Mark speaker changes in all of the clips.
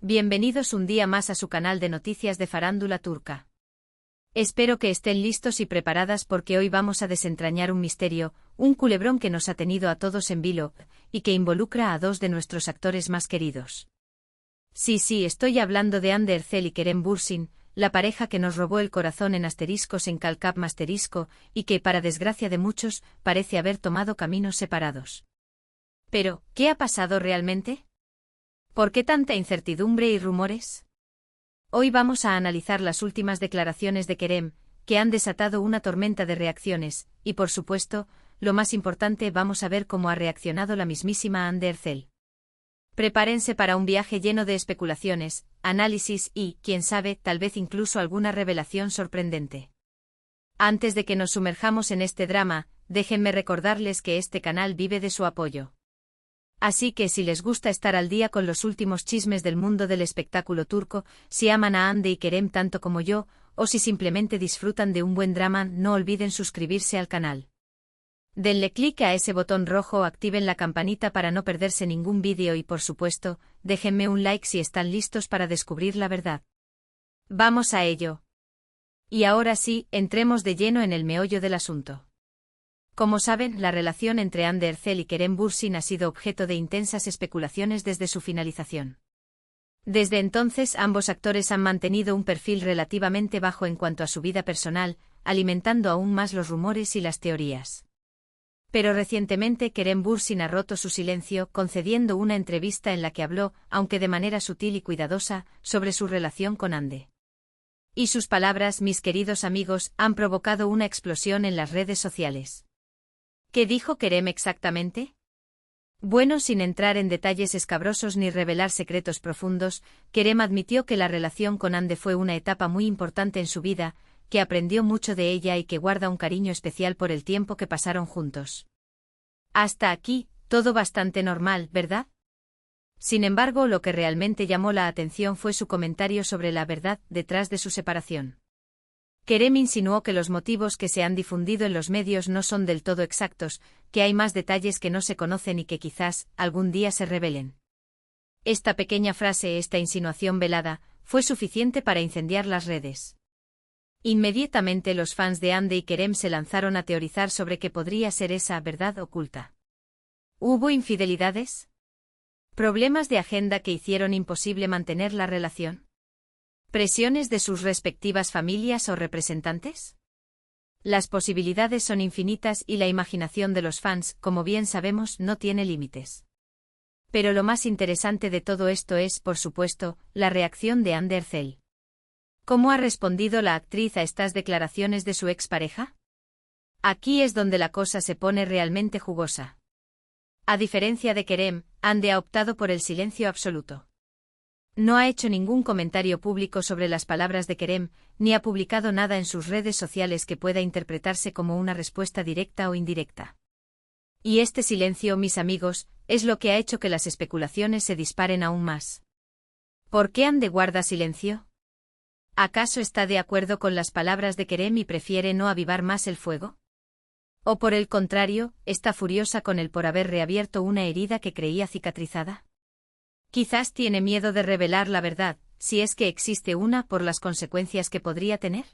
Speaker 1: Bienvenidos un día más a su canal de noticias de farándula turca. Espero que estén listos y preparadas porque hoy vamos a desentrañar un misterio, un culebrón que nos ha tenido a todos en vilo, y que involucra a dos de nuestros actores más queridos. Sí, estoy hablando de Hande Erçel y Kerem Bürsin, la pareja que nos robó el corazón en asteriscos en Calcap Masterisco, y que, para desgracia de muchos, parece haber tomado caminos separados. Pero, ¿qué ha pasado realmente? ¿Por qué tanta incertidumbre y rumores? Hoy vamos a analizar las últimas declaraciones de Kerem, que han desatado una tormenta de reacciones, y por supuesto, lo más importante, vamos a ver cómo ha reaccionado la mismísima Hande Erçel. Prepárense para un viaje lleno de especulaciones, análisis y, quién sabe, tal vez incluso alguna revelación sorprendente. Antes de que nos sumerjamos en este drama, déjenme recordarles que este canal vive de su apoyo. Así que si les gusta estar al día con los últimos chismes del mundo del espectáculo turco, si aman a Hande y Kerem tanto como yo, o si simplemente disfrutan de un buen drama, no olviden suscribirse al canal. Denle clic a ese botón rojo o activen la campanita para no perderse ningún vídeo y por supuesto, déjenme un like si están listos para descubrir la verdad. ¡Vamos a ello! Y ahora sí, entremos de lleno en el meollo del asunto. Como saben, la relación entre Hande Erçel y Kerem Bürsin ha sido objeto de intensas especulaciones desde su finalización. Desde entonces, ambos actores han mantenido un perfil relativamente bajo en cuanto a su vida personal, alimentando aún más los rumores y las teorías. Pero recientemente Kerem Bürsin ha roto su silencio, concediendo una entrevista en la que habló, aunque de manera sutil y cuidadosa, sobre su relación con Hande. Y sus palabras, mis queridos amigos, han provocado una explosión en las redes sociales. ¿Qué dijo Kerem exactamente? Bueno, sin entrar en detalles escabrosos ni revelar secretos profundos, Kerem admitió que la relación con Hande fue una etapa muy importante en su vida, que aprendió mucho de ella y que guarda un cariño especial por el tiempo que pasaron juntos. Hasta aquí, todo bastante normal, ¿verdad? Sin embargo, lo que realmente llamó la atención fue su comentario sobre la verdad detrás de su separación. Kerem insinuó que los motivos que se han difundido en los medios no son del todo exactos, que hay más detalles que no se conocen y que quizás, algún día se revelen. Esta pequeña frase, esta insinuación velada, fue suficiente para incendiar las redes. Inmediatamente los fans de Hande y Kerem se lanzaron a teorizar sobre qué podría ser esa verdad oculta. ¿Hubo infidelidades? ¿Problemas de agenda que hicieron imposible mantener la relación? ¿Presiones de sus respectivas familias o representantes? Las posibilidades son infinitas y la imaginación de los fans, como bien sabemos, no tiene límites. Pero lo más interesante de todo esto es, por supuesto, la reacción de Hande Erçel. ¿Cómo ha respondido la actriz a estas declaraciones de su expareja? Aquí es donde la cosa se pone realmente jugosa. A diferencia de Kerem, Hande ha optado por el silencio absoluto. No ha hecho ningún comentario público sobre las palabras de Kerem, ni ha publicado nada en sus redes sociales que pueda interpretarse como una respuesta directa o indirecta. Y este silencio, mis amigos, es lo que ha hecho que las especulaciones se disparen aún más. ¿Por qué Hande guarda silencio? ¿Acaso está de acuerdo con las palabras de Kerem y prefiere no avivar más el fuego? ¿O por el contrario, está furiosa con él por haber reabierto una herida que creía cicatrizada? Quizás tiene miedo de revelar la verdad, si es que existe una, por las consecuencias que podría tener.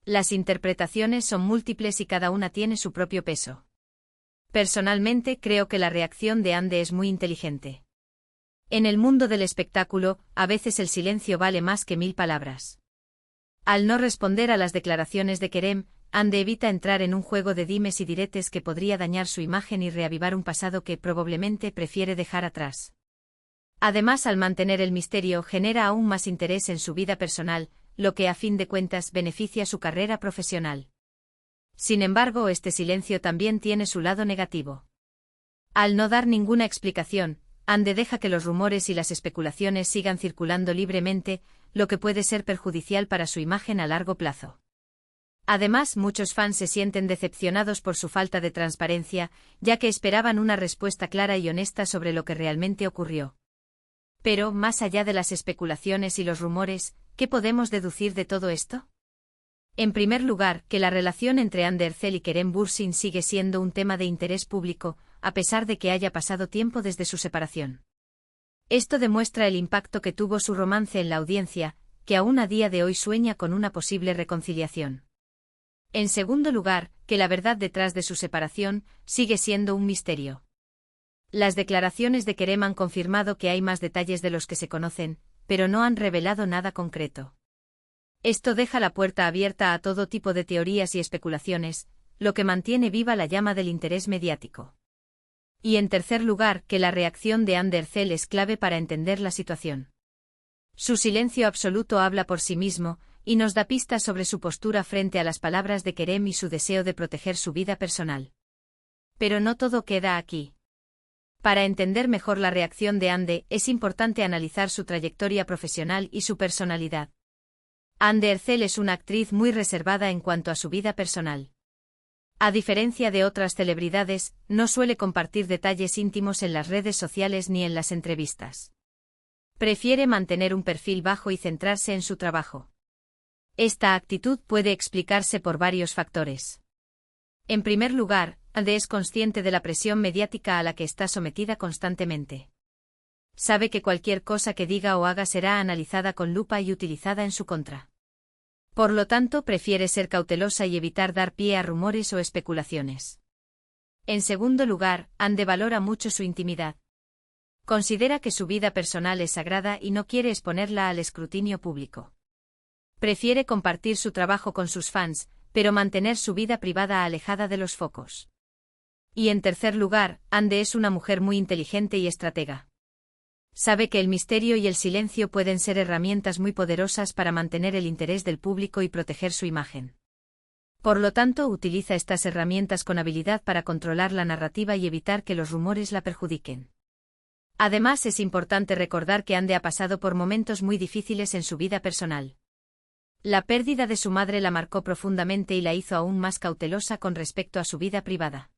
Speaker 1: Las interpretaciones son múltiples y cada una tiene su propio peso. Personalmente creo que la reacción de Hande es muy inteligente. En el mundo del espectáculo, a veces el silencio vale más que 1000 palabras. Al no responder a las declaraciones de Kerem, Hande evita entrar en un juego de dimes y diretes que podría dañar su imagen y reavivar un pasado que probablemente prefiere dejar atrás. Además, al mantener el misterio, genera aún más interés en su vida personal, lo que a fin de cuentas beneficia su carrera profesional. Sin embargo, este silencio también tiene su lado negativo. Al no dar ninguna explicación, Hande deja que los rumores y las especulaciones sigan circulando libremente, lo que puede ser perjudicial para su imagen a largo plazo. Además, muchos fans se sienten decepcionados por su falta de transparencia, ya que esperaban una respuesta clara y honesta sobre lo que realmente ocurrió. Pero, más allá de las especulaciones y los rumores, ¿qué podemos deducir de todo esto? En primer lugar, que la relación entre Hande Erçel y Kerem Bürsin sigue siendo un tema de interés público, a pesar de que haya pasado tiempo desde su separación. Esto demuestra el impacto que tuvo su romance en la audiencia, que aún a día de hoy sueña con una posible reconciliación. En segundo lugar, que la verdad detrás de su separación sigue siendo un misterio. Las declaraciones de Kerem han confirmado que hay más detalles de los que se conocen, pero no han revelado nada concreto. Esto deja la puerta abierta a todo tipo de teorías y especulaciones, lo que mantiene viva la llama del interés mediático. Y en tercer lugar, que la reacción de Hande Erçel es clave para entender la situación. Su silencio absoluto habla por sí mismo, y nos da pistas sobre su postura frente a las palabras de Kerem y su deseo de proteger su vida personal. Pero no todo queda aquí. Para entender mejor la reacción de Hande, es importante analizar su trayectoria profesional y su personalidad. Hande Erçel es una actriz muy reservada en cuanto a su vida personal. A diferencia de otras celebridades, no suele compartir detalles íntimos en las redes sociales ni en las entrevistas. Prefiere mantener un perfil bajo y centrarse en su trabajo. Esta actitud puede explicarse por varios factores. En primer lugar, Hande es consciente de la presión mediática a la que está sometida constantemente. Sabe que cualquier cosa que diga o haga será analizada con lupa y utilizada en su contra. Por lo tanto, prefiere ser cautelosa y evitar dar pie a rumores o especulaciones. En segundo lugar, Hande valora mucho su intimidad. Considera que su vida personal es sagrada y no quiere exponerla al escrutinio público. Prefiere compartir su trabajo con sus fans, pero mantener su vida privada alejada de los focos. Y en tercer lugar, Hande es una mujer muy inteligente y estratega. Sabe que el misterio y el silencio pueden ser herramientas muy poderosas para mantener el interés del público y proteger su imagen. Por lo tanto, utiliza estas herramientas con habilidad para controlar la narrativa y evitar que los rumores la perjudiquen. Además, es importante recordar que Hande ha pasado por momentos muy difíciles en su vida personal. La pérdida de su madre la marcó profundamente y la hizo aún más cautelosa con respecto a su vida privada.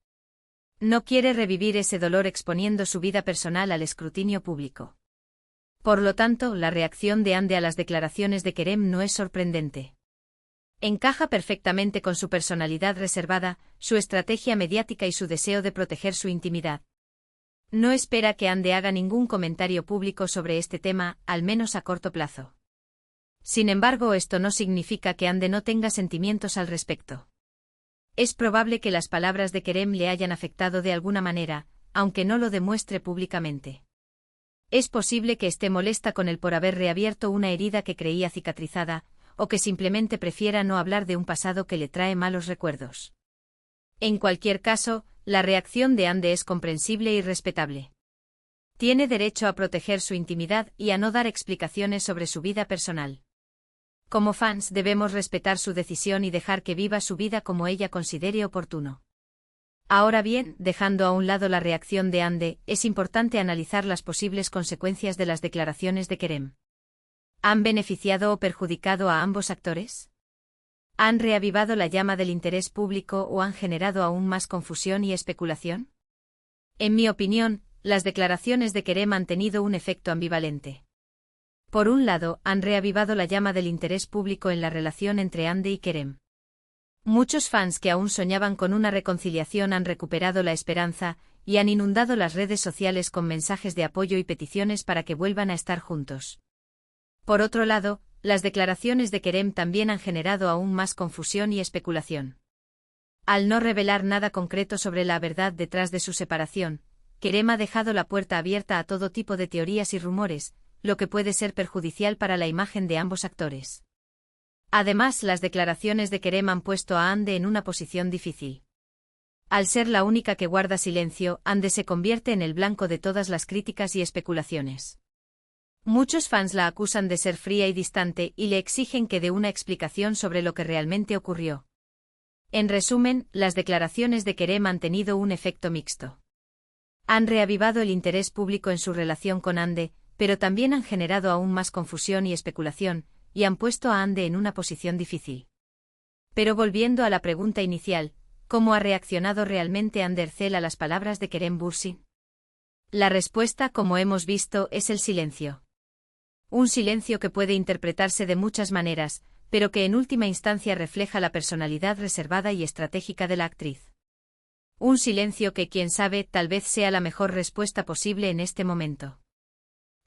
Speaker 1: No quiere revivir ese dolor exponiendo su vida personal al escrutinio público. Por lo tanto, la reacción de Hande a las declaraciones de Kerem no es sorprendente. Encaja perfectamente con su personalidad reservada, su estrategia mediática y su deseo de proteger su intimidad. No espera que Hande haga ningún comentario público sobre este tema, al menos a corto plazo. Sin embargo, esto no significa que Hande no tenga sentimientos al respecto. Es probable que las palabras de Kerem le hayan afectado de alguna manera, aunque no lo demuestre públicamente. Es posible que esté molesta con él por haber reabierto una herida que creía cicatrizada, o que simplemente prefiera no hablar de un pasado que le trae malos recuerdos. En cualquier caso, la reacción de Hande es comprensible y respetable. Tiene derecho a proteger su intimidad y a no dar explicaciones sobre su vida personal. Como fans debemos respetar su decisión y dejar que viva su vida como ella considere oportuno. Ahora bien, dejando a un lado la reacción de Hande, es importante analizar las posibles consecuencias de las declaraciones de Kerem. ¿Han beneficiado o perjudicado a ambos actores? ¿Han reavivado la llama del interés público o han generado aún más confusión y especulación? En mi opinión, las declaraciones de Kerem han tenido un efecto ambivalente. Por un lado, han reavivado la llama del interés público en la relación entre Hande y Kerem. Muchos fans que aún soñaban con una reconciliación han recuperado la esperanza, y han inundado las redes sociales con mensajes de apoyo y peticiones para que vuelvan a estar juntos. Por otro lado, las declaraciones de Kerem también han generado aún más confusión y especulación. Al no revelar nada concreto sobre la verdad detrás de su separación, Kerem ha dejado la puerta abierta a todo tipo de teorías y rumores, lo que puede ser perjudicial para la imagen de ambos actores. Además, las declaraciones de Kerem han puesto a Hande en una posición difícil. Al ser la única que guarda silencio, Hande se convierte en el blanco de todas las críticas y especulaciones. Muchos fans la acusan de ser fría y distante y le exigen que dé una explicación sobre lo que realmente ocurrió. En resumen, las declaraciones de Kerem han tenido un efecto mixto. Han reavivado el interés público en su relación con Hande, pero también han generado aún más confusión y especulación, y han puesto a Hande en una posición difícil. Pero volviendo a la pregunta inicial, ¿cómo ha reaccionado realmente Hande Erçel a las palabras de Kerem Bürsin? La respuesta, como hemos visto, es el silencio. Un silencio que puede interpretarse de muchas maneras, pero que en última instancia refleja la personalidad reservada y estratégica de la actriz. Un silencio que, quién sabe, tal vez sea la mejor respuesta posible en este momento.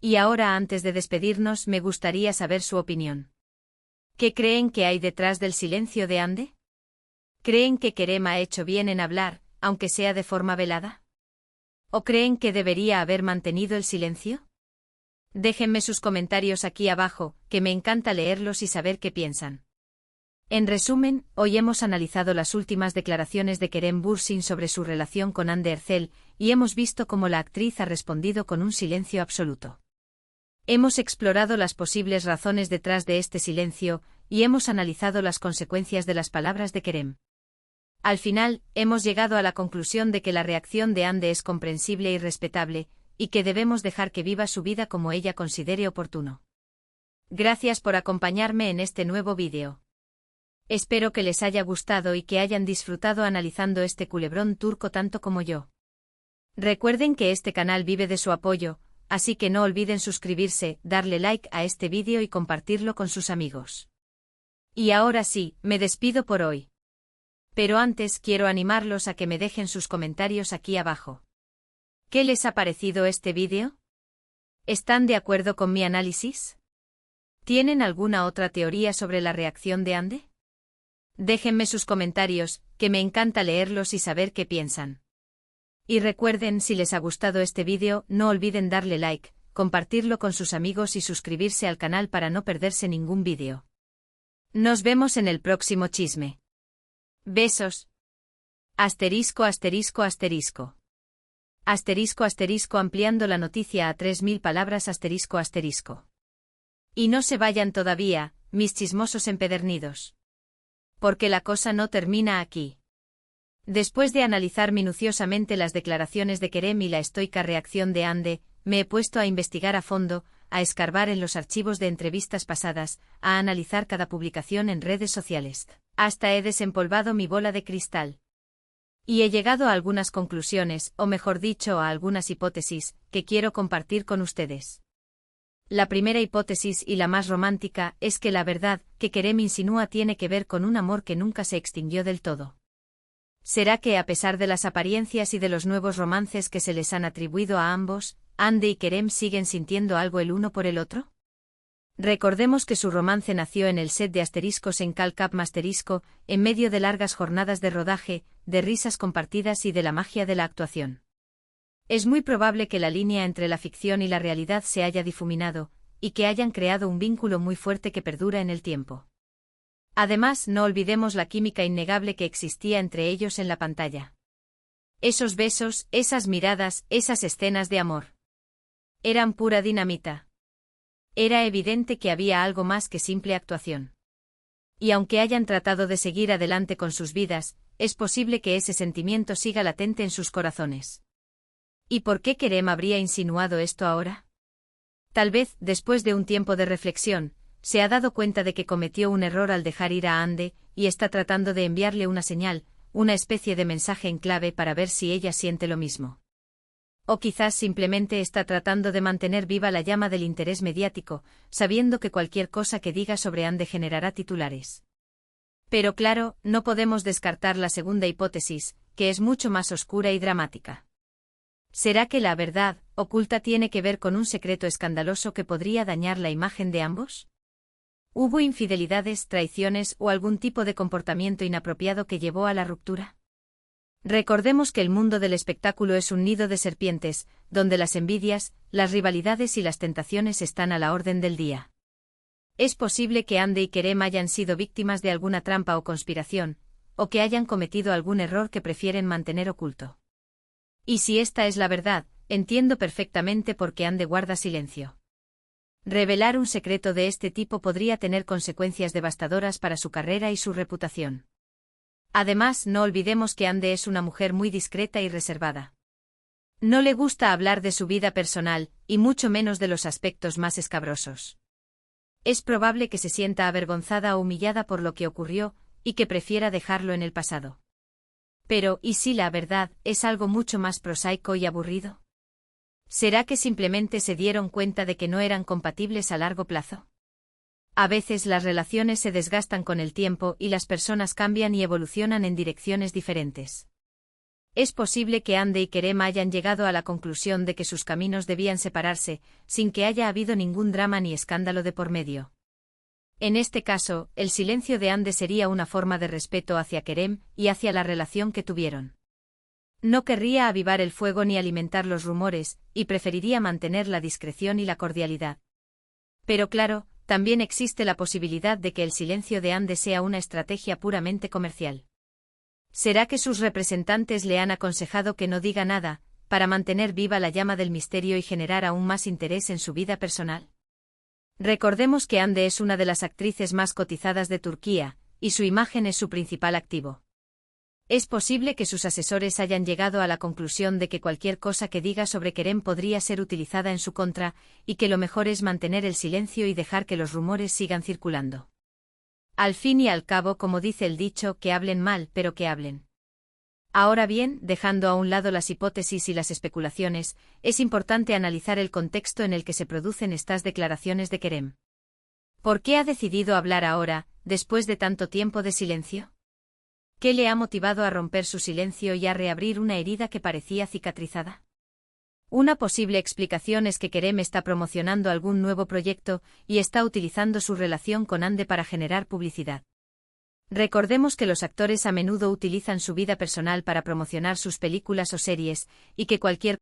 Speaker 1: Y ahora, antes de despedirnos, me gustaría saber su opinión. ¿Qué creen que hay detrás del silencio de Ande? ¿Creen que Kerem ha hecho bien en hablar, aunque sea de forma velada? ¿O creen que debería haber mantenido el silencio? Déjenme sus comentarios aquí abajo, que me encanta leerlos y saber qué piensan. En resumen, hoy hemos analizado las últimas declaraciones de Kerem Bürsin sobre su relación con Hande Erçel, y hemos visto cómo la actriz ha respondido con un silencio absoluto. Hemos explorado las posibles razones detrás de este silencio, y hemos analizado las consecuencias de las palabras de Kerem. Al final, hemos llegado a la conclusión de que la reacción de Hande es comprensible y respetable, y que debemos dejar que viva su vida como ella considere oportuno. Gracias por acompañarme en este nuevo vídeo. Espero que les haya gustado y que hayan disfrutado analizando este culebrón turco tanto como yo. Recuerden que este canal vive de su apoyo, así que no olviden suscribirse, darle like a este vídeo y compartirlo con sus amigos. Y ahora sí, me despido por hoy. Pero antes quiero animarlos a que me dejen sus comentarios aquí abajo. ¿Qué les ha parecido este vídeo? ¿Están de acuerdo con mi análisis? ¿Tienen alguna otra teoría sobre la reacción de Hande? Déjenme sus comentarios, que me encanta leerlos y saber qué piensan. Y recuerden, si les ha gustado este vídeo, no olviden darle like, compartirlo con sus amigos y suscribirse al canal para no perderse ningún vídeo. Nos vemos en el próximo chisme. Besos. Asterisco asterisco asterisco. Asterisco asterisco ampliando la noticia a 3000 palabras asterisco asterisco. Y no se vayan todavía, mis chismosos empedernidos. Porque la cosa no termina aquí. Después de analizar minuciosamente las declaraciones de Kerem y la estoica reacción de Hande, me he puesto a investigar a fondo, a escarbar en los archivos de entrevistas pasadas, a analizar cada publicación en redes sociales. Hasta he desempolvado mi bola de cristal. Y he llegado a algunas conclusiones, o mejor dicho, a algunas hipótesis, que quiero compartir con ustedes. La primera hipótesis y la más romántica es que la verdad que Kerem insinúa tiene que ver con un amor que nunca se extinguió del todo. ¿Será que a pesar de las apariencias y de los nuevos romances que se les han atribuido a ambos, Hande y Kerem siguen sintiendo algo el uno por el otro? Recordemos que su romance nació en el set de Asteriscos en Cal Cap Masterisco, en medio de largas jornadas de rodaje, de risas compartidas y de la magia de la actuación. Es muy probable que la línea entre la ficción y la realidad se haya difuminado, y que hayan creado un vínculo muy fuerte que perdura en el tiempo. Además, no olvidemos la química innegable que existía entre ellos en la pantalla. Esos besos, esas miradas, esas escenas de amor. Eran pura dinamita. Era evidente que había algo más que simple actuación. Y aunque hayan tratado de seguir adelante con sus vidas, es posible que ese sentimiento siga latente en sus corazones. ¿Y por qué Kerem habría insinuado esto ahora? Tal vez, después de un tiempo de reflexión, se ha dado cuenta de que cometió un error al dejar ir a Hande, y está tratando de enviarle una señal, una especie de mensaje en clave para ver si ella siente lo mismo. O quizás simplemente está tratando de mantener viva la llama del interés mediático, sabiendo que cualquier cosa que diga sobre Hande generará titulares. Pero claro, no podemos descartar la segunda hipótesis, que es mucho más oscura y dramática. ¿Será que la verdad oculta tiene que ver con un secreto escandaloso que podría dañar la imagen de ambos? ¿Hubo infidelidades, traiciones o algún tipo de comportamiento inapropiado que llevó a la ruptura? Recordemos que el mundo del espectáculo es un nido de serpientes, donde las envidias, las rivalidades y las tentaciones están a la orden del día. Es posible que Hande y Kerem hayan sido víctimas de alguna trampa o conspiración, o que hayan cometido algún error que prefieren mantener oculto. Y si esta es la verdad, entiendo perfectamente por qué Hande guarda silencio. Revelar un secreto de este tipo podría tener consecuencias devastadoras para su carrera y su reputación. Además, no olvidemos que Hande es una mujer muy discreta y reservada. No le gusta hablar de su vida personal, y mucho menos de los aspectos más escabrosos. Es probable que se sienta avergonzada o humillada por lo que ocurrió, y que prefiera dejarlo en el pasado. Pero, ¿y si la verdad es algo mucho más prosaico y aburrido? ¿Será que simplemente se dieron cuenta de que no eran compatibles a largo plazo? A veces las relaciones se desgastan con el tiempo y las personas cambian y evolucionan en direcciones diferentes. Es posible que Ande y Kerem hayan llegado a la conclusión de que sus caminos debían separarse, sin que haya habido ningún drama ni escándalo de por medio. En este caso, el silencio de Ande sería una forma de respeto hacia Kerem y hacia la relación que tuvieron. No querría avivar el fuego ni alimentar los rumores, y preferiría mantener la discreción y la cordialidad. Pero claro, también existe la posibilidad de que el silencio de Ande sea una estrategia puramente comercial. ¿Será que sus representantes le han aconsejado que no diga nada, para mantener viva la llama del misterio y generar aún más interés en su vida personal? Recordemos que Ande es una de las actrices más cotizadas de Turquía, y su imagen es su principal activo. Es posible que sus asesores hayan llegado a la conclusión de que cualquier cosa que diga sobre Kerem podría ser utilizada en su contra, y que lo mejor es mantener el silencio y dejar que los rumores sigan circulando. Al fin y al cabo, como dice el dicho, que hablen mal, pero que hablen. Ahora bien, dejando a un lado las hipótesis y las especulaciones, es importante analizar el contexto en el que se producen estas declaraciones de Kerem. ¿Por qué ha decidido hablar ahora, después de tanto tiempo de silencio? ¿Qué le ha motivado a romper su silencio y a reabrir una herida que parecía cicatrizada? Una posible explicación es que Kerem está promocionando algún nuevo proyecto y está utilizando su relación con Ande para generar publicidad. Recordemos que los actores a menudo utilizan su vida personal para promocionar sus películas o series, y que cualquier